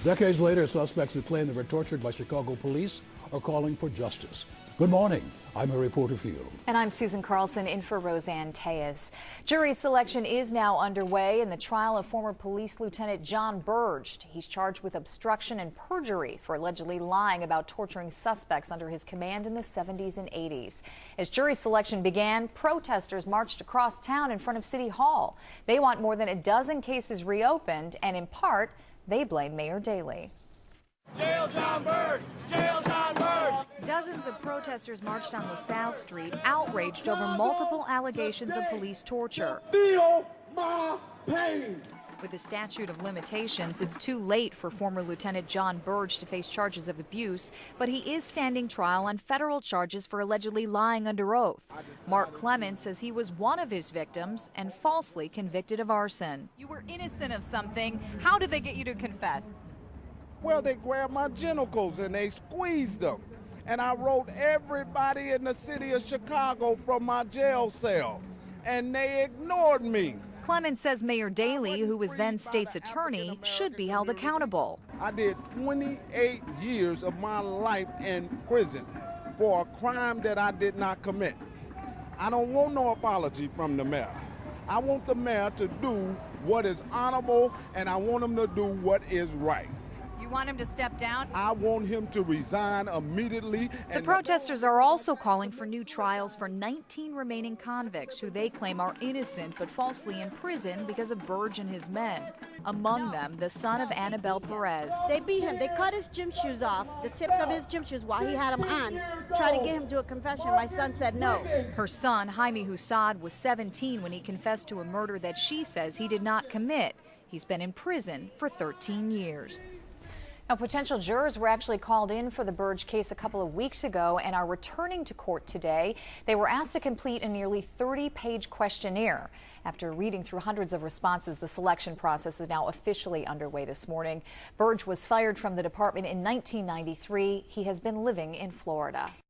Decades later, suspects who claim they were tortured by Chicago police are calling for justice. Good morning. I'm a reporter for you. And I'm Susan Carlson in for Roseanne Tejas. Jury selection is now underway in the trial of former police lieutenant John Burge. He's charged with obstruction and perjury for allegedly lying about torturing suspects under his command in the 70s and 80s. As jury selection began, protesters marched across town in front of City Hall. They want more than a dozen cases reopened, and in part, they blame Mayor Daley. Jail John Burge! Jail John Burge! Dozens of protesters marched on LaSalle Street, outraged over multiple allegations of police torture. Feel my pain! With the statute of limitations, it's too late for former Lieutenant John Burge to face charges of abuse, but he is standing trial on federal charges for allegedly lying under oath. Mark Clements says he was one of his victims and falsely convicted of arson. You were innocent of something. How did they get you to confess? Well, they grabbed my genitals and they squeezed them. And I wrote everybody in the city of Chicago from my jail cell. And they ignored me. Clemens says Mayor Daley, who was then state's attorney, should be held accountable. I did 28 years of my life in prison for a crime that I did not commit. I don't want no apology from the mayor. I want the mayor to do what is honorable, and I want him to do what is right. You want him to step down? I want him to resign immediately. The protesters are also calling for new trials for 19 remaining convicts who they claim are innocent but falsely imprisoned because of Burge and his men. Among them, the son of Annabelle Perez. They beat him. They cut his gym shoes off, the tips of his gym shoes while he had them on, trying to get him to a confession. My son said no. Her son, Jaime Husad, was 17 when he confessed to a murder that she says he did not commit. He's been in prison for 13 years. Now, potential jurors were actually called in for the Burge case a couple of weeks ago and are returning to court today. They were asked to complete a nearly 30-page questionnaire. After reading through hundreds of responses, the selection process is now officially underway this morning. Burge was fired from the department in 1993. He has been living in Florida.